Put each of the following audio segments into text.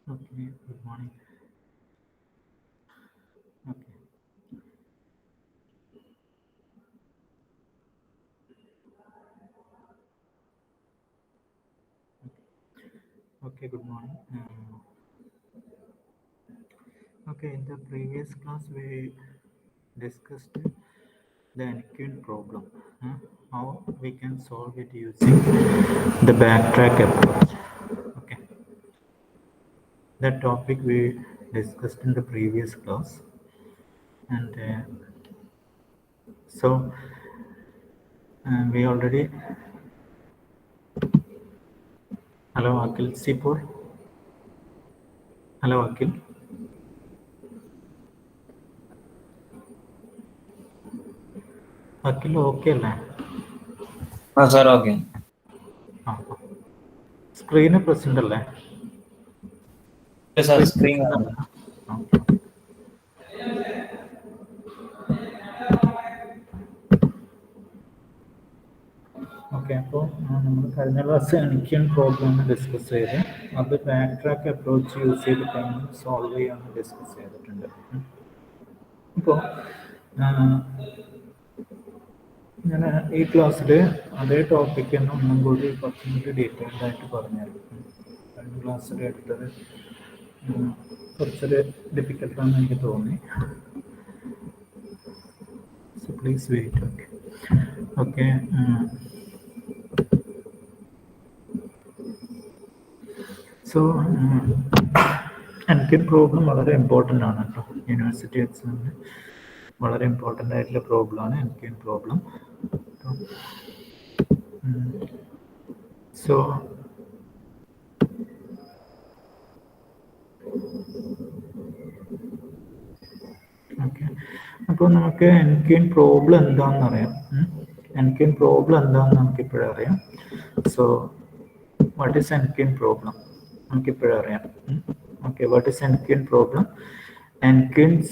Okay, good morning. Okay, okay, good morning. Okay, in the previous class we discussed the Anakin problem, how we can solve it using the backtrack approach. Okay, that topic we discussed in the previous class, and so we already. Hello, Akil Sipur. Hello, Akil. Akil, okay, അല്ലേ? Sir, okay. ആ screen present അല്ലേ? Yes, sir, screen screen present on. അല്ല? Okay. Okay, അപ്പോൾ നമ്മൾ കഴിഞ്ഞ class എനിക്കൻ problem discuss ചെയ്ത് അത് back track approach use ചെയ്തിട്ടാണ് സോൾവ് ചെയ്യാമെന്ന് ഡിസ്കസ് ചെയ്തിട്ടുണ്ട്. അപ്പോൾ ഞാൻ ഈ ക്ലാസ്സിൽ അതേ ടോപ്പിക് തന്നെ ഒന്നും കൂടി കുറച്ചും കൂടി ഡീറ്റെയിൽഡ് ആയിട്ട് പറഞ്ഞുതരും. കഴിഞ്ഞ ക്ലാസ്സിൽ എടുത്തത് കുറച്ചൊരു ഡിഫിക്കൽട്ടാണെന്ന് എനിക്ക് തോന്നി. So please wait. Okay okay. So എനിക്കൊരു പ്രോബ്ലം വളരെ ഇമ്പോർട്ടൻ്റ് ആണ് കേട്ടോ. യൂണിവേഴ്സിറ്റി എക്സാമിന് വളരെ ഇമ്പോർട്ടൻ്റ് ആയിട്ടുള്ള പ്രോബ്ലമാണ് എനിക്കൊരു പ്രോബ്ലം. സോ ഓക്കെ, അപ്പോൾ നമുക്ക് എനിക്കൊരു പ്രോബ്ലം എന്താണെന്ന് അറിയാം. എനിക്കൊരു പ്രോബ്ലം എന്താണെന്ന് നമുക്കിപ്പോഴും അറിയാം. സോ വാട്ട് ഈസ് എനിക്കൊരു പ്രോബ്ലം നമുക്കിപ്പോഴും അറിയാം. ഓക്കെ, വാട്ട് ഈസ് എനിക്കൊരു problem? N-queens,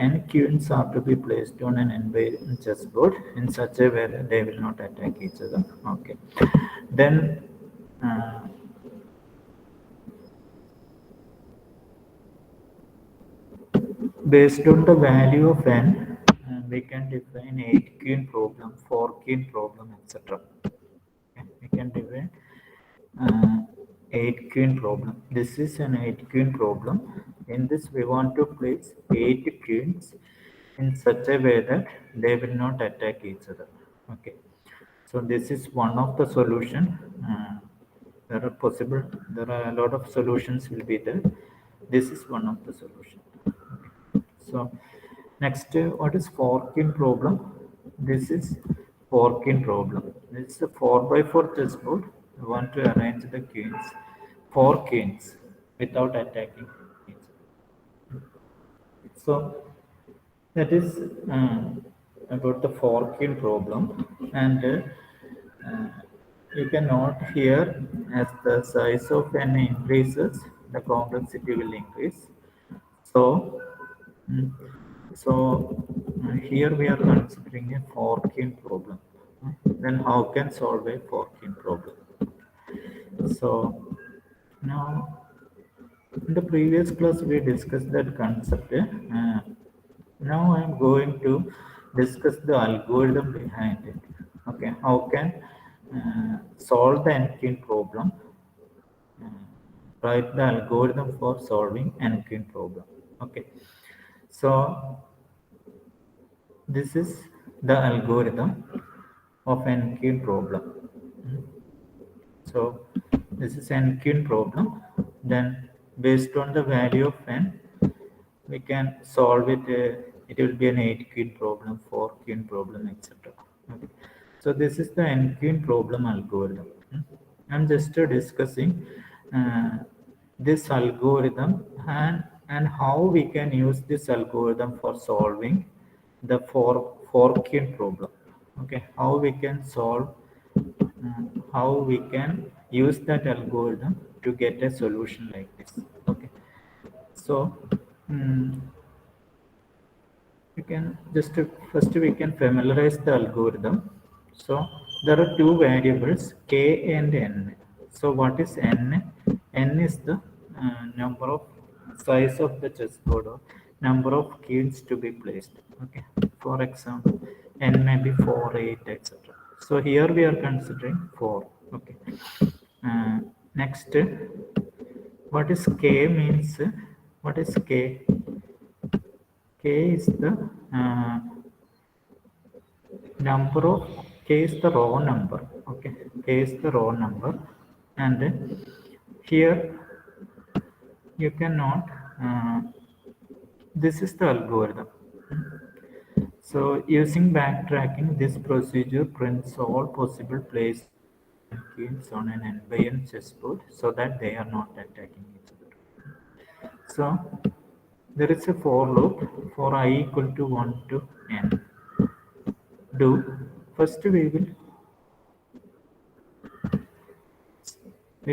N-queens are to be placed on an N-way chessboard in such a way that they will not attack each other. Okay. Then based on the value of n, we can define 8-queen problem, 4-queen problem, etc. Okay. We can define 8-queen problem. This is an 8-queen problem. In this, we want to place 8 queens in such a way that they will not attack each other. Okay. So this is one of the solution. There are possible. There are a lot of solutions will be there. This is one of the solution. Okay. So next, what is forking problem? This is forking problem. This is a 4x4 chessboard. We want to arrange the queens, 4 queens, without attacking each other. So that is about the forking problem, and you can note here as the size of n increases, the complexity will increase. So, mm, so here we are considering a forking problem. Then how can solve a forking problem? So now in the previous class we discussed that concept. Now I am going to discuss the algorithm behind it. Okay, how can solve the n problem? Uh, Write the algorithm for solving n problem. Okay, so this is the algorithm of n problem. So this is n problem. Then based on the value of n, we can solve it. It will be an 8-queen problem, 4-queen problem, etc. Okay. So this is the n-queen problem algorithm. I'm just discussing uh, this algorithm and how we can use this algorithm for solving the 4-queen problem. Okay, how we can solve, how we can use that algorithm to get a solution like this. Okay, so you can just first we can familiarize the algorithm. So there are two variables k and n. So what is n? N is the number of size of the chessboard or number of queens to be placed. Okay, for example, n may be 4, 8, etc. So here we are considering 4. Okay. Next, what is k means? What is k? K is the number of k is the raw number. Okay, k is the raw number, and here you cannot. This is the algorithm. So using backtracking, this procedure prints all possible places of queens on an n by n chessboard so that they are not attacking each other. So there is a for loop for I equal to 1 to n. Do first we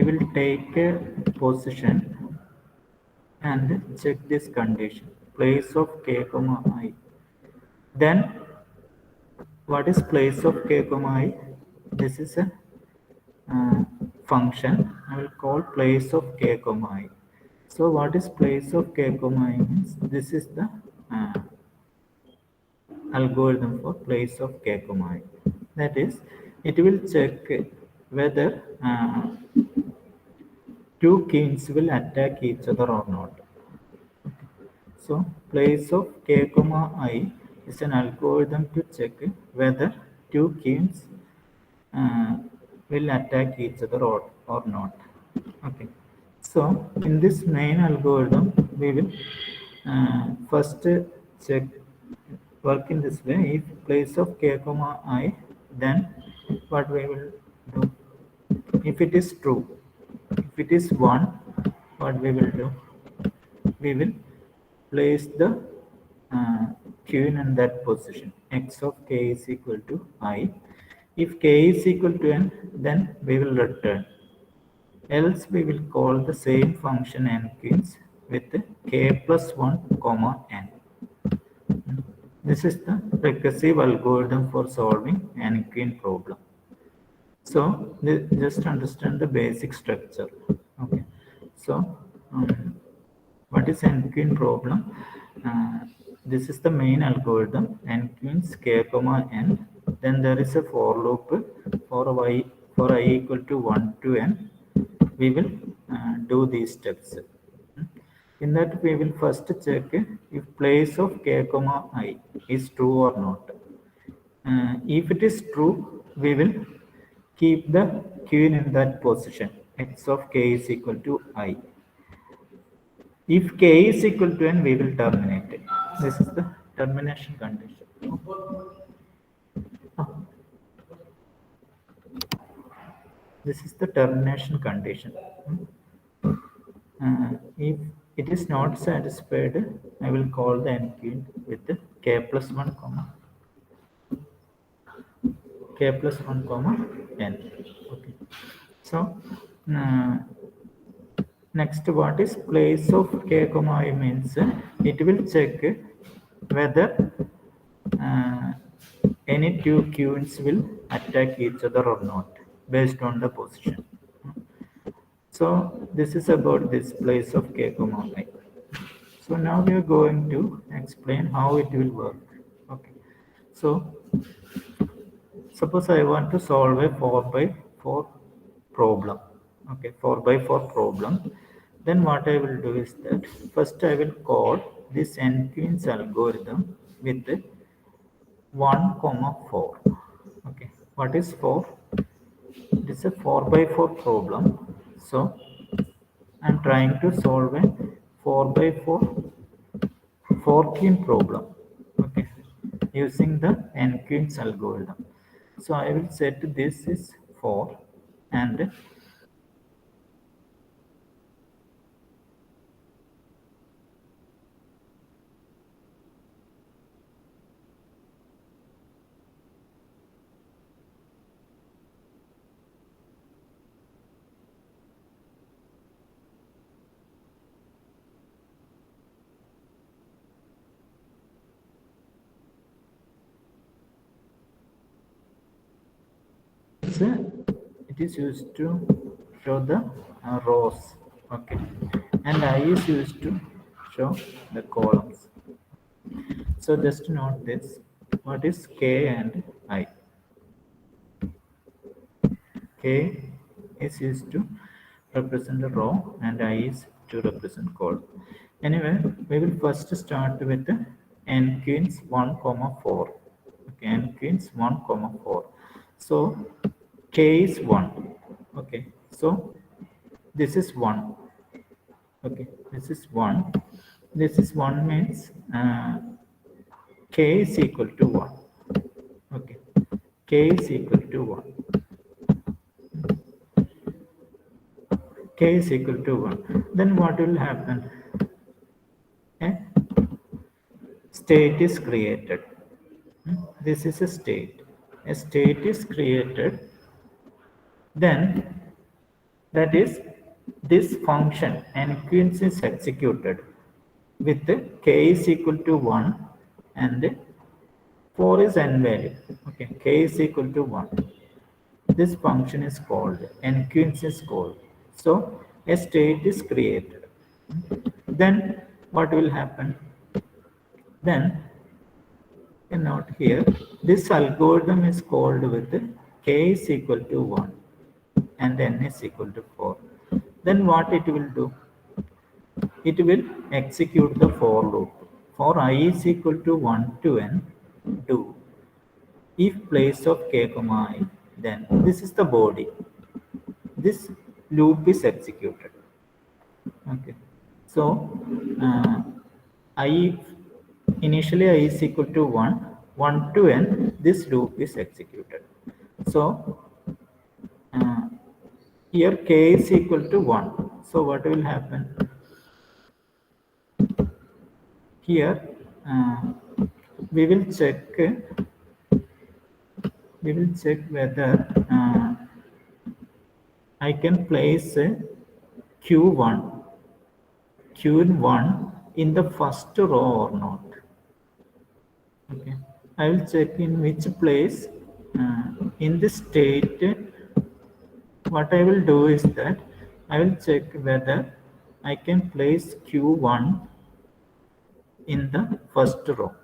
will take a position and check this condition place of k comma I. Then what is place of k comma I? This is a function I will call place of k comma I. So what is place of k comma I means? This is the algorithm for place of k comma I. That is, it will check whether two kings will attack each other or not. So place of k comma I is an algorithm to check whether two kings uh, will attack each other or not. Okay. So in this main algorithm, we will first check work in this way. If place of k comma I, then what we will do? If it is true, if it is 1, what we will do? We will place the queen in that position. X of k is equal to I. If k is equal to n, then we will return. Else we will call the same function n queens with k plus 1 comma n. This is the recursive algorithm for solving n queen problem. So just understand the basic structure. Okay. So what is n queen problem? This is the main algorithm n queens k comma n. Then there is a for loop for I equal to 1 to n. We will do these steps. In that we will first check if place of k comma I is true or not. If it is true, we will keep the queen in that position. X of k is equal to I. If k is equal to n, we will terminate it. This is the termination condition. This is the termination condition. If it is not satisfied, I will call the n queen with k plus 1 comma k plus 1 comma n. Okay. So next, what is place of k comma I means? It will check whether any two queens will attack each other or not based on the position. So this is about this place of k comma I. So now we are going to explain how it will work. Okay. So suppose I want to solve a 4 by 4 problem. Okay, 4 by 4 problem. Then what I will do is that first I will call this n queens algorithm with 1 comma 4. Okay, what is 4? It is a 4 by 4 problem. So I'm trying to solve a 4 by 4 4 queen problem. Okay, using the n queens algorithm. So I will set this is 4 and it is used to show the rows. Okay, and I is used to show the columns. So just note this. What is K and I? K is used to represent the row and I is to represent column. Anyway, we will first start with the n queens 1 comma 4. Okay, n queens 1 comma 4. So K is 1. Okay, so this is 1. Okay, this is 1. This is 1 means K is equal to 1. Okay, K is equal to 1. K is equal to 1. Then what will happen? A state is created. This is a state. A state is created. Then that is this function nqueens is executed with K is equal to 1 and 4 is n value. Okay, K is equal to 1. This function is called nqueens is called. So a state is created. Then what will happen? Then a note here, this algorithm is called with K is equal to 1 and n is equal to 4. Then what it will do? It will execute the for loop. For I is equal to 1 to n, do if place of k comma I, then this is the body. This loop is executed. Okay. So I initially I is equal to 1 to n, this loop is executed. So here k is equal to 1. So what will happen? Here we will check whether I can place q1 in the first row or not. Okay, I will check in which place in this state. What I will do is that I will check whether I can place q1 in the first row.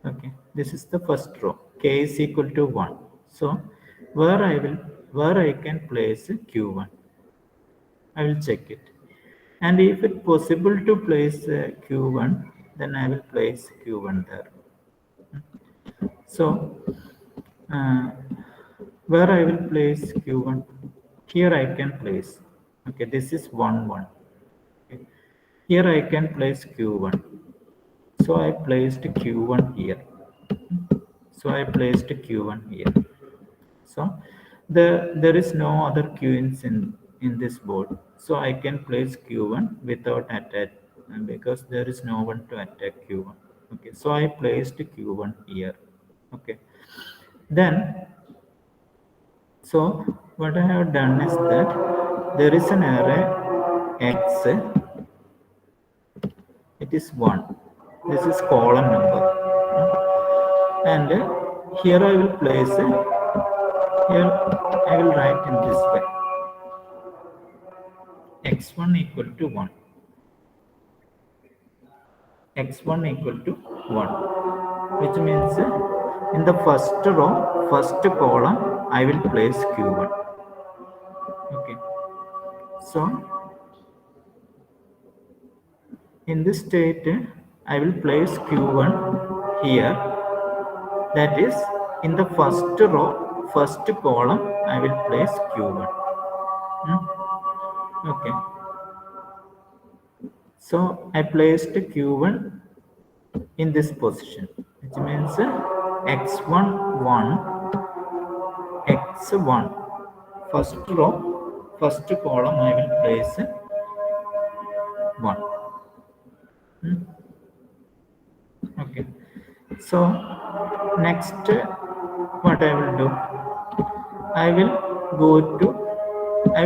Okay, this is the first row. K is equal to 1. So where I can place q1, I will check it. And if it possible to place q1, then I will place q1 there. So where I will place q1, here I can place. Okay, this is 1 1. Okay. Here I can place q1. So I placed q1 here. So I placed q1 here. So there is no other queues in this board. So I can place q1 without attack because there is no one to attack q1. Okay, so I placed q1 here. Okay, then so what I have done is that there is an array x. It is 1. This is column number, and here I will place. Here I will write in this way: x1 equal to 1. x1 equal to 1, which means in the first row, first column, I will place q1. Okay, so in this state, I will place q1 here. That is, in the first row, first column, I will place q1. Okay, so I placed q1 in this position, which means x1 1, x1 first row, first column I will place 1. Okay, so next what I will do, I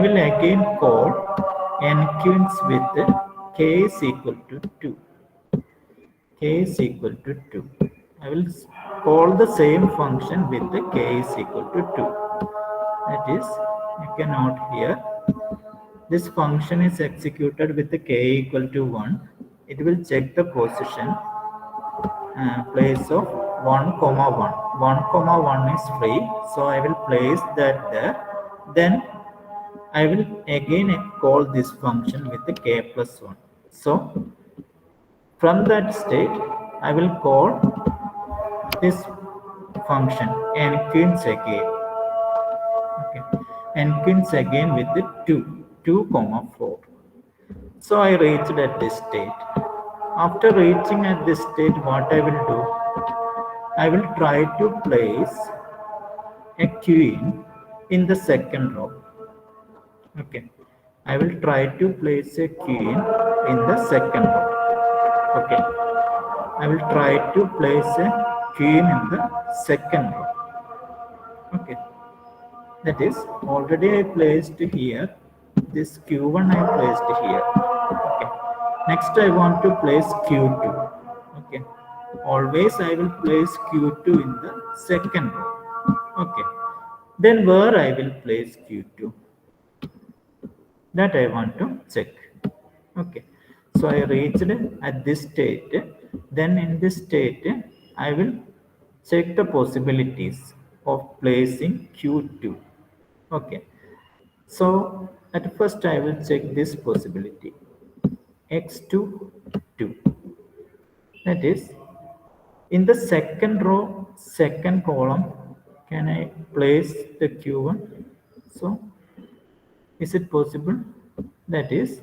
will again call nqueens with k is equal to 2. K is equal to 2. I will call the same function with k is equal to 2. That is, you can note here this function is executed with the k equal to 1. It will check the position place of 1 comma 1. 1 comma 1 is free, so I will place that there. Then I will again call this function with the k plus 1. So from that state I will call this function nquins again. Okay, nquins again with the 2 comma 4. So I reached at this state. After reaching at this state, what I will do? I will try to place a queen in the second row. Okay, I will try to place a queen in the second row. Okay, I will try to place a queen in the second row. Okay, that is already I placed here. This q1 I placed here. Okay, next I want to place q2. Okay, always I will place q2 in the second row. Okay, then where I will place q2, that I want to check. Okay, so I reached at this state. Then in this state I will check the possibilities of placing q2. Okay, so at first I will check this possibility x2 2, that is in the second row, second column, can I place the q1? So is it possible? That is,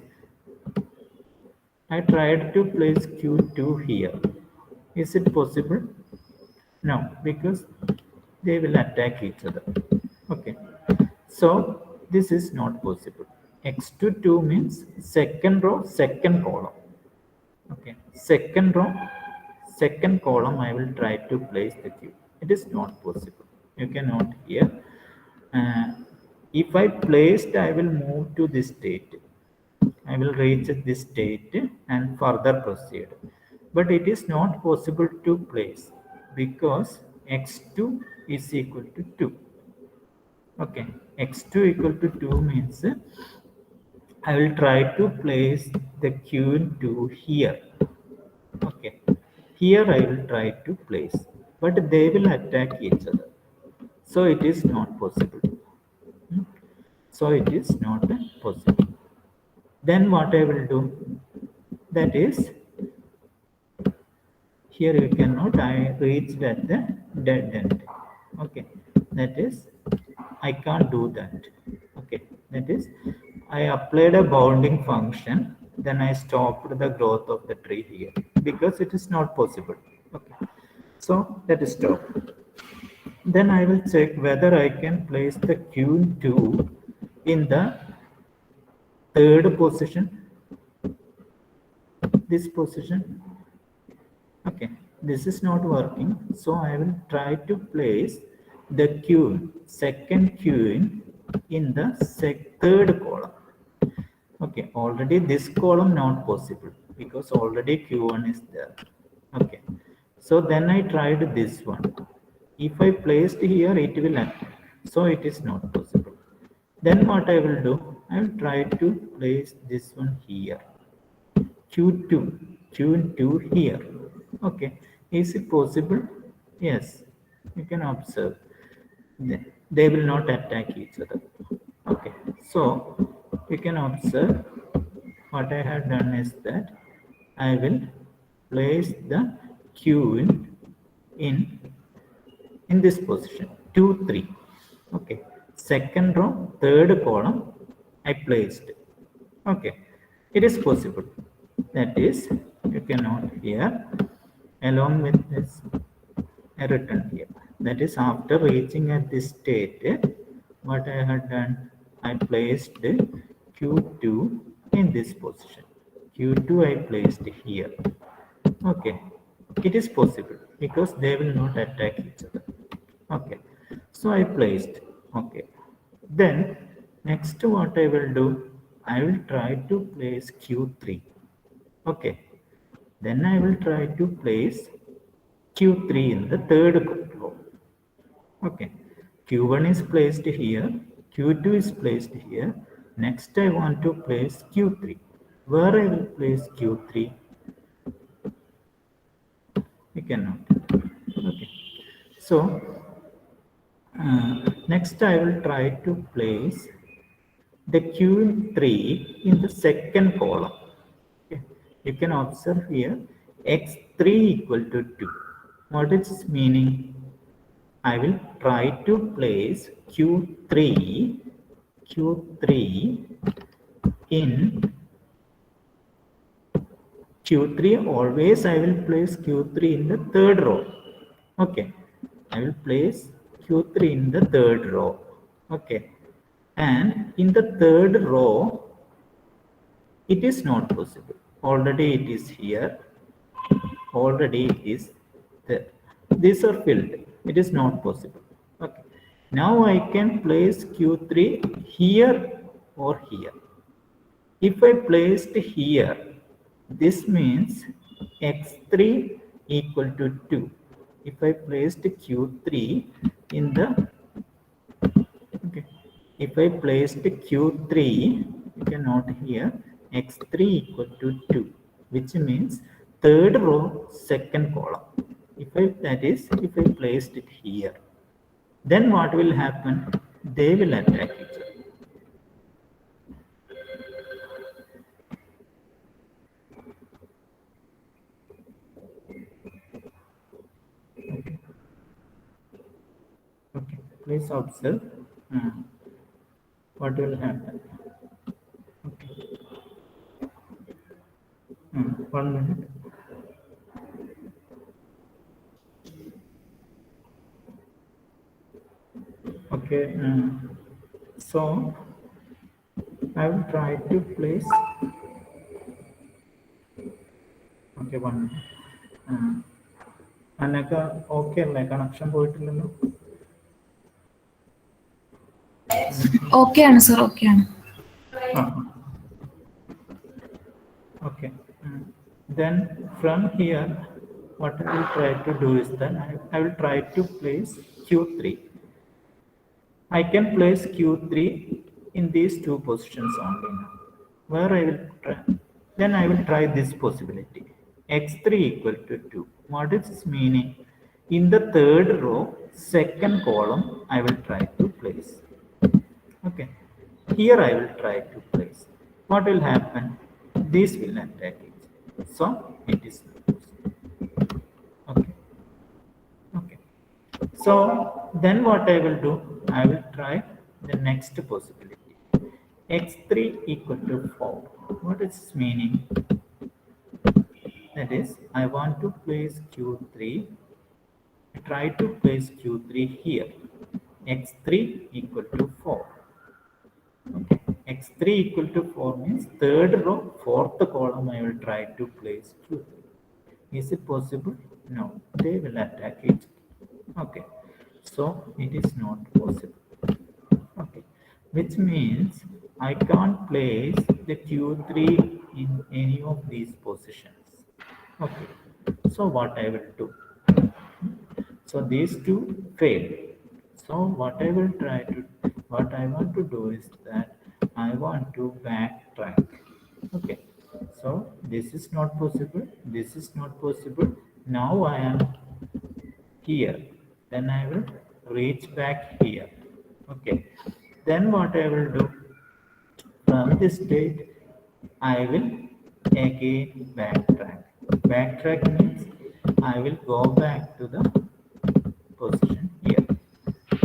I tried to place q2 here. Is it possible? No, because they will attack each other. Okay, so this is not possible. X2 2 means second row, second column. Okay, second row, second column I will try to place the cube. It is not possible. You cannot here. If I placed, I will move to this state. I will reach this state and further proceed. But it is not possible to place because x2 is equal to 2. Okay, x2 equal to 2 means I will try to place the q2 here. Okay, here I will try to place, but they will attack each other. So it is not possible. So it is not possible. Then what I will do? That is, here you cannot, I reached at the dead end. Okay, that is, I can't do that. Okay, that is, I applied a bounding function, then I stopped the growth of the tree here because it is not possible. Okay, so let us stop. Then I will check whether I can place the q2 in the third position, this position. Okay, this is not working, so I will try to place the queen, second queen in the third column. Okay, already this column not possible because already q1 is there. Okay, so then I tried this one. If I placed here, it will attack, so it is not possible. Then what I will do? I will try to place this one here. q2 here. Okay, is it possible? Yes, you can observe. They will not attack each other. Okay, so you can observe what I have done is that I will place the q in this position 2 3. Okay, second row, third column I placed. Okay, it is possible. That is, you cannot here along with this I written here. That is, after reaching at this state, what I had done, I placed q2 in this position. q2 I placed here. Okay, it is possible because they will not attack each other. Okay, so I placed. Okay, then next what I will do, I will try to place q3. Okay, then I will try to place q3 in the third row. Okay, q1 is placed here, q2 is placed here. Next, I want to place Q3. Where I will place Q3? We cannot. Okay. So, next I will try to place the Q3 in the second column. Okay. You can observe here x3 equal to 2. What is its meaning? I will try to place Q3 in Q3. Always I will place Q3 in the third row. Okay, I will place Q3 in the third row. Okay, and in the third row, it is not possible. Already it is here. Already it is there. These are filled. It is not possible. Okay. Now I can place Q3 here or here. If I placed here, this means x3 equal to 2. If I placed q3 in the, okay, if I placed q3, you can note here x3 equal to 2, which means third row, second column. That is, if I placed it here, then what will happen? They will attack each other. Okay, please observe what will happen. Okay. 1 minute. Okay, so I will try to place. Okay, 1 minute. അന്നൊക്കെ okay അല്ലേ? Connection പോയിട്ടില്ലല്ലോ? ഓക്കെയാണ് sir, ഓക്കെയാണ്. Okay. Then from here, what I will try to do is that I will try to place Q3. I can place Q3 in these two positions only now. Where I will try, then I will try this possibility. X3 equal to 2. What is its meaning? In the third row, second column, I will try to place. Okay. Here I will try to place. What will happen? This will attack it. So it is okay. Okay. So then what I will do? I will try the next possibility. X3 equal to 4. What is its meaning? That is, I want to place Q3. I try to place Q3 here. X3 equal to 4. Okay. X3 equal to 4 means third row, fourth column I will try to place Q3. Is it possible? No. They will attack it. Okay. So it is not possible. Okay. Which means I can't place the Q3 in any of these positions. Okay. So what I will do? So these two fail. So what I want to do is that I want to backtrack. Okay. So this is not possible. This is not possible. Now I am here. Then I will reach back here. Okay. Then what I will do? From this state, I will again backtrack. Backtrack means I will go back to the position here.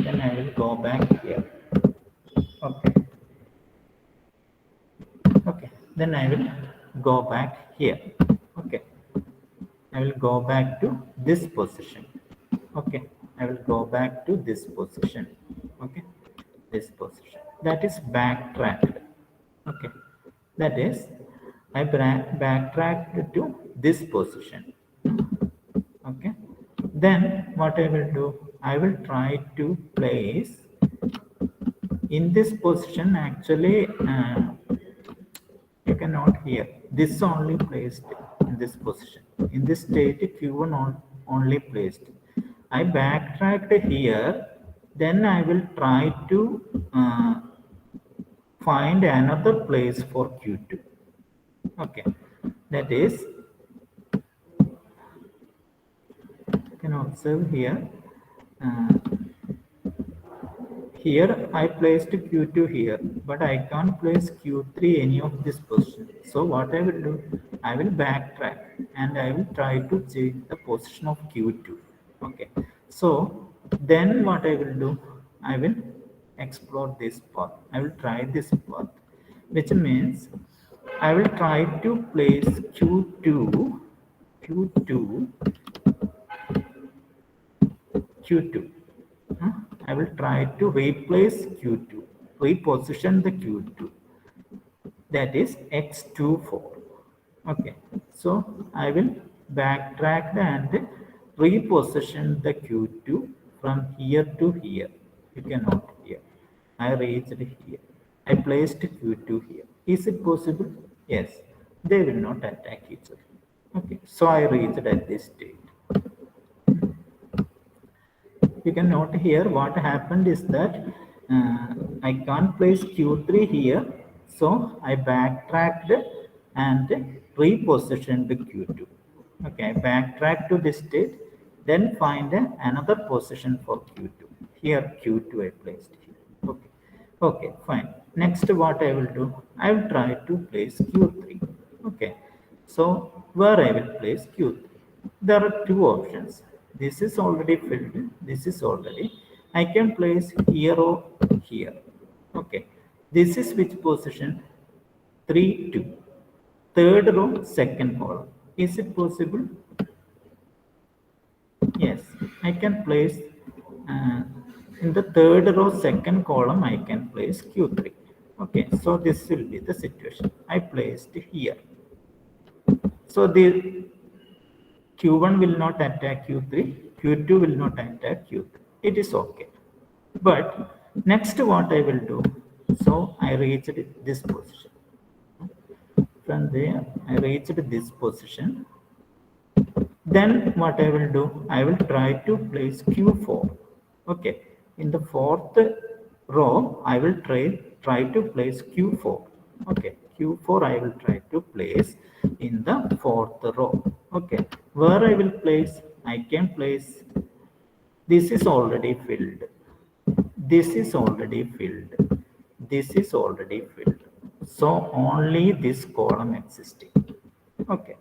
Then I will go back here. Okay. Okay. Then I will go back here. Okay. I will go back to this position. Okay. I will go back to this position. Okay. This position. That is backtracked. Okay. That is, I backtracked to this position. Okay. Then what I will do? I will try to place in this position. Actually, you cannot hear. This only placed in this position. In this state, Q1 only placed. I backtracked here. Then I will try to find another place for Q2. Okay, that is, you can observe here. Uh, Here I placed Q2 here, but I can't place Q3 any of this position. So what I will do, I will backtrack and I will try to change the position of Q2. Okay. So then what I will do, I will explore this path. I will try this path, which means I will try to place Q2, Q2. Huh? I will try to replace Q2, reposition the Q2, that is X24. Okay, so I will backtrack and reposition the Q2 from here to here. You can note here. I reached here. I placed Q2 here. Is it possible? Yes. They will not attack each other. Okay, so I reached at this state. You can note here what happened is that I can't place Q3 here, so I backtracked and repositioned the Q2. Okay, backtrack to this state, then find another position for Q2. Here Q2 I placed here. Okay, okay, fine. Next, what I will do, I will try to place Q3. Okay, so where I will place Q3? There are two options. This is already filled. This is already. I can place here or here. Okay. This is which position? 3, 2. Third row, second column. Is it possible? Yes. I can place in the third row, second column, I can place Q3. Okay. So this will be the situation. I placed here. So the Q1 will not attack Q3, Q2 will not attack Q3. It is okay. But next what I will do, so I reached this position. From there, I reached this position. Then what I will do, I will try to place Q4. Okay. In the fourth row, I will try to place Q4. Okay. Q4 I will try to place in the fourth row. Okay. Where I will place, I can place, this is already filled. This is already filled. This is already filled. So only this column existing. Okay.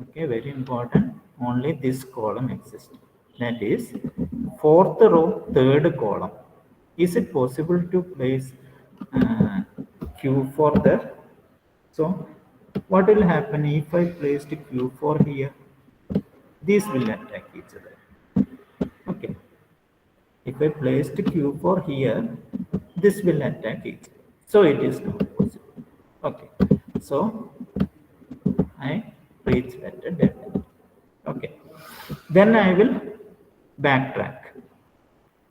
Okay, very important. Only this column exists. That is fourth row, third column. Is it possible to place Q4 there? So what will happen if I placed Q4 here? These will attack each other. Okay. If I placed Q4 here, this will attack each other. So it is not possible. Okay. So I reach at a dead end. Okay. Then I will backtrack.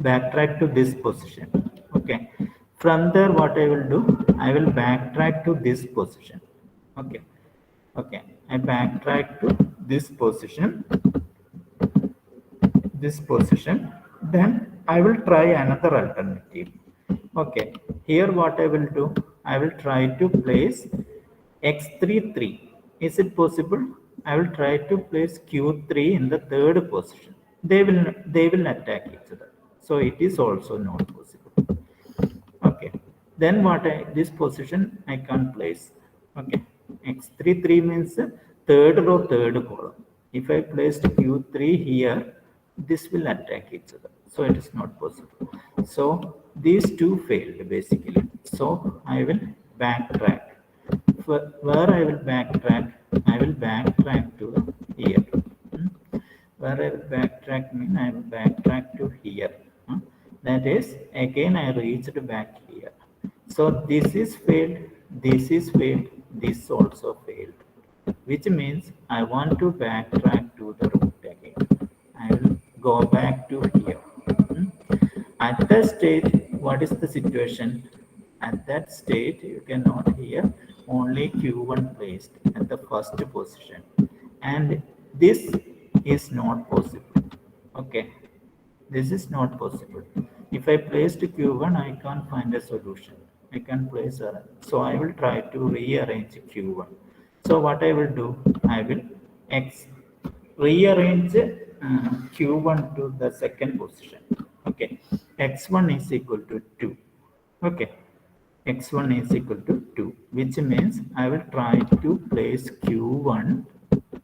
Backtrack to this position. Okay. From there, what I will do, I will backtrack to this position. Okay. Okay. I backtrack to this position. This position. Then I will try another alternative. Okay. Here, what I will do, I will try to place X3 3. Is it possible? I will try to place Q3 in the third position. They will attack each other. So it is also not possible. Okay. Then this position I can't place. Okay. X3 3 means third row, third column. If I placed Q3 here, this will attack each other. So it is not possible. So these two failed basically. So I will backtrack. Where I will backtrack, I will backtrack to here. Where I will backtrack mean I will backtrack to here. That is, again I reached back here. So this is failed, this is failed, this also failed. Which means I want to backtrack to the root again. I will go back to here. At that stage, what is the situation? At that state, you can note here only Q1 placed at the first position. And this is not possible. Okay. This is not possible. If I placed Q1, I can't find a solution. I can place so I will try to rearrange q1. So what I will do, I will x rearrange q1 to the second position. Okay, x1 is equal to 2. Okay, x1 is equal to 2, which means I will try to place q1,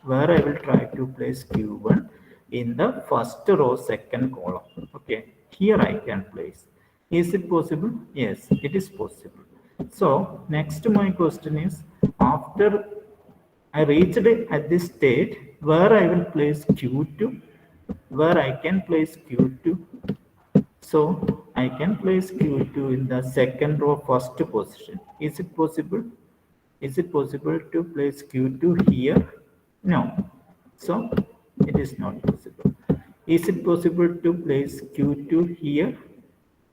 where I will try to place q1 in the first row second column. Okay, here I can place. Is it possible? Yes, it is possible. So next my question is, after I reached at this state where I will place q2, where I can place q2. So I can place q2 in the second row first position. Is it possible? Is it possible to place q2 here? No. So it is not possible. Is it possible to place q2 here?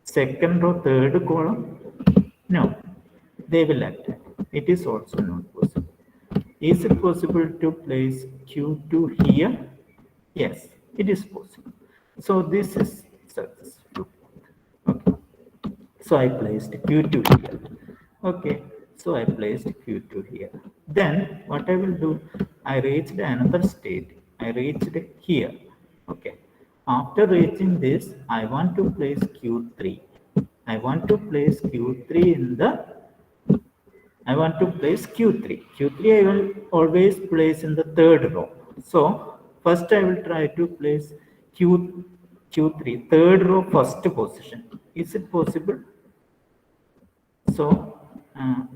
Second row third column? No. They will attack. It is also not possible. Is it possible to place q2 here? Yes, it is possible. So this is successful. Okay. So I placed q2 here. Okay. So I placed q2 here. Then what I will do, I reached another state. I reached here. Okay. After reaching this, I want to place q3. I want to place q3 in the I want to place Q3. Q3 I will always place in the third row. So first I will try to place Q3, third row first position. Is it possible? So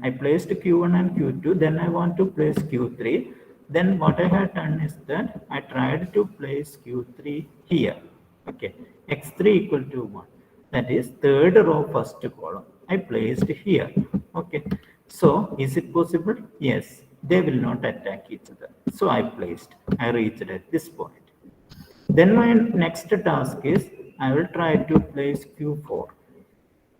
I placed Q1 and Q2, then I want to place Q3. Then what I had done is that I tried to place Q3 here. Okay, x3 equal to 1. That is third row first column. I placed here. Okay, so is it possible? Yes, they will not attack each other. So I placed, I reached at this point. Then my next task is I will try to place Q4.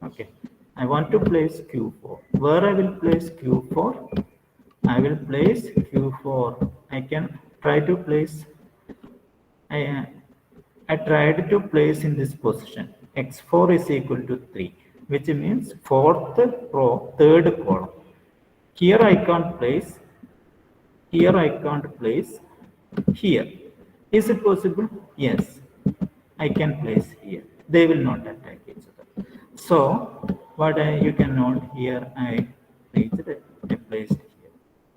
Okay, I want to place Q4. Where I will place Q4? I will place Q4. I can try to place. I tried to place in this position. X4 is equal to 3, which means fourth row, third column. Here I can't place. Here I can't place. Here. Is it possible? Yes. I can place here. They will not attack each other. So what you can note here, I placed here.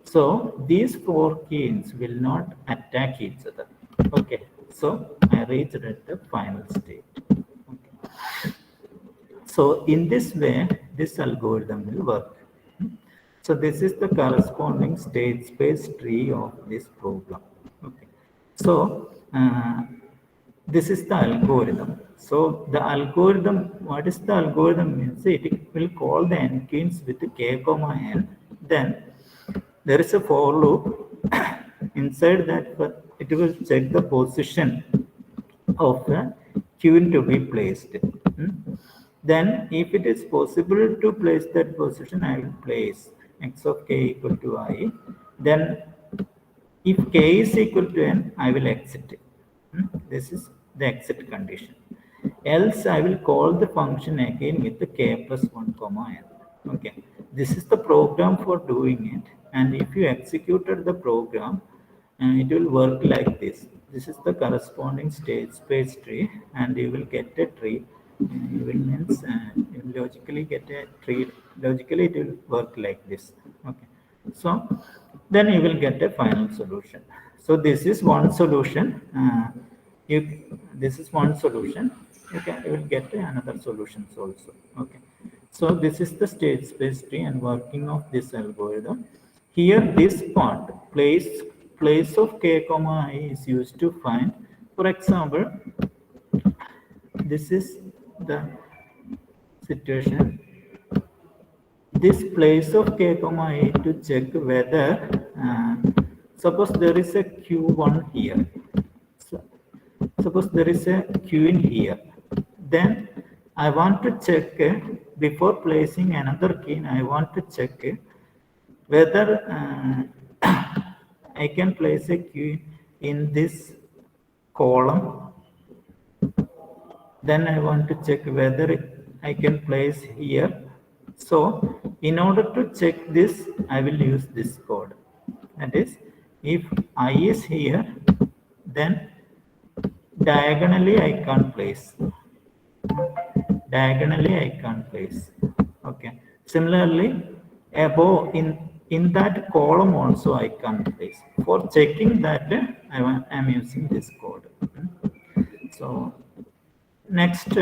So these four keys will not attack each other. Okay. So I reached at the final state. Okay. So in this way, this algorithm will work. So this is the corresponding state space tree of this problem. Okay. So this is the algorithm. So the algorithm, what is the algorithm means? It will call the n queens with k comma n. Then there is a for loop. Inside that, it will check the position of the queen to be placed. Then if it is possible to place that position, I will place x of k equal to I. Then if k is equal to n, I will exit. This is the exit condition. Else I will call the function again with the k plus 1 comma n. Okay, this is the program for doing it. And if you executed the program, it will work like this. This is the corresponding state space tree, and you will get a tree. You will means you will logically get a tree. Logically, it will work like this. Okay, so then you will get a final solution. So this is one solution. This is one solution. You will get another solutions also. Okay, so this is the state space tree and working of this algorithm. Here this part place of k comma I is used to find. For example, this is the situation. This place of k comma I to check whether suppose there is a q1 here. So, suppose there is a q in here. Then I want to check before placing another key. I want to check whether I can place a key in this column. Then I want to check whether I can place here. So in order to check this, I will use this code. That is, if I is here, then diagonally I can't place. Diagonally I can't place. Okay. Similarly, above in that column also I can't place. For checking that, I am using this code. So next,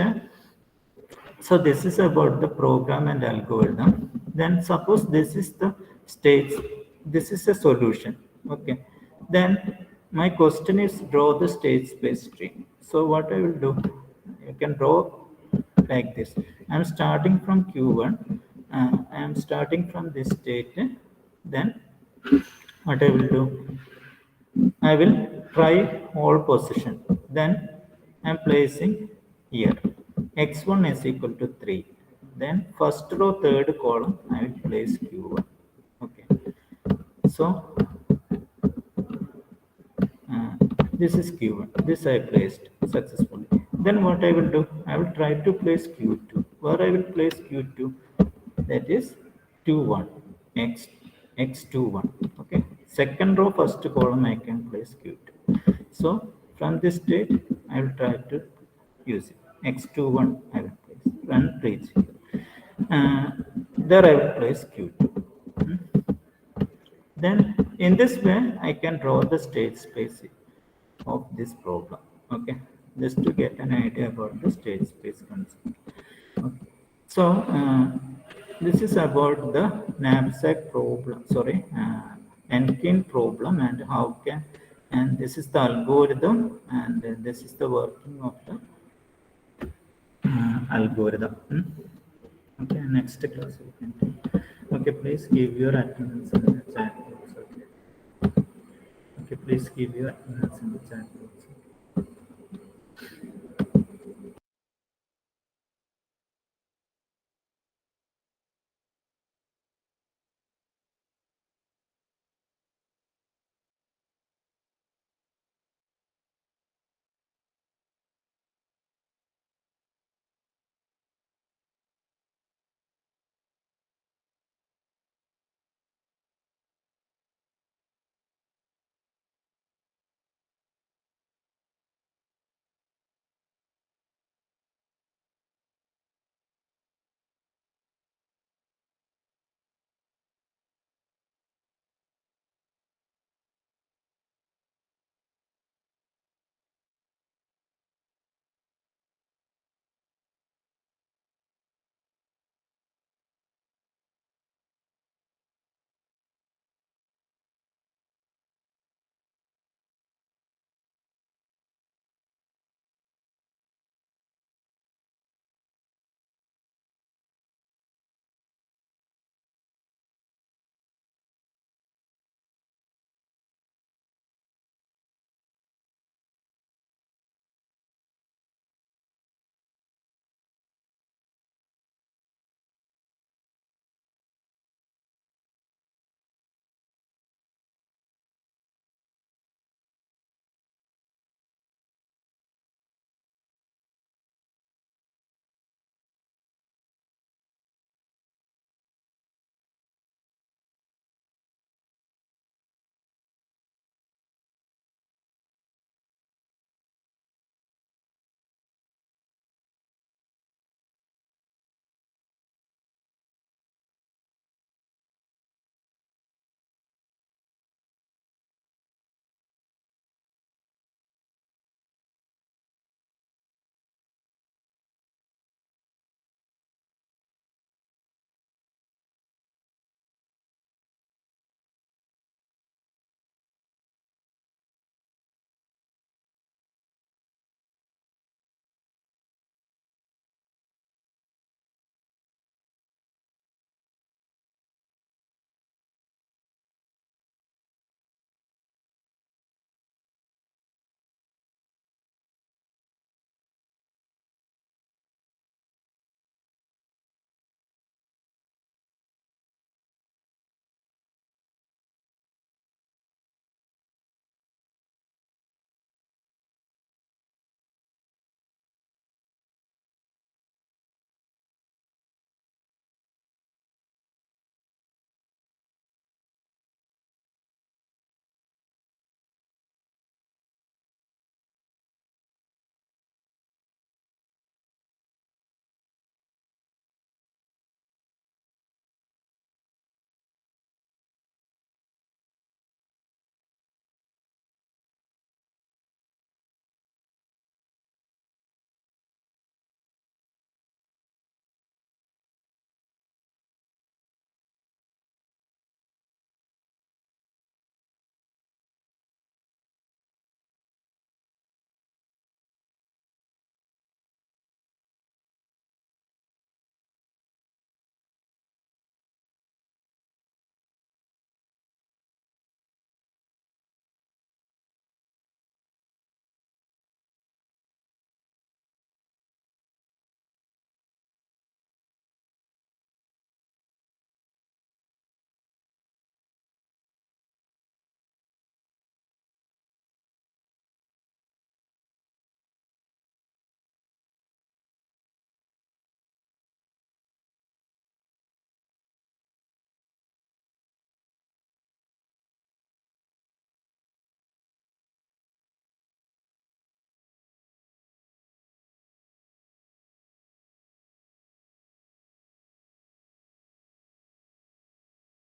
so this is about the program and algorithm. Then suppose this is the states, this is a solution. Okay. Then my question is draw the state space tree. So what I will do, you can draw like this. I'm starting from Q1. I'm starting from this state. Then what I will do, I will try all position. Then I'm placing here. X1 is equal to 3. Then first row, third column, I will place Q1. Okay. So this is Q1. This I placed successfully. Then what I will do, I will try to place Q2. Where I will place Q2, that is 2 1, X X21. Okay. Second row, first column, I can place Q2. So from this state, I will try to use it. X21 I will place. Run reach. There I will place Q2. Then in this way, I can draw the state space of this problem. Okay, just to get an idea about the state space concept. Okay. So this is about the knapsack problem. Sorry, Enkin problem, and how can, and this is the algorithm, and this is the working of the algorithm. Okay, next class we can take. Okay, please give your attendance in the chat box. Okay, please give your attendance in the chat box.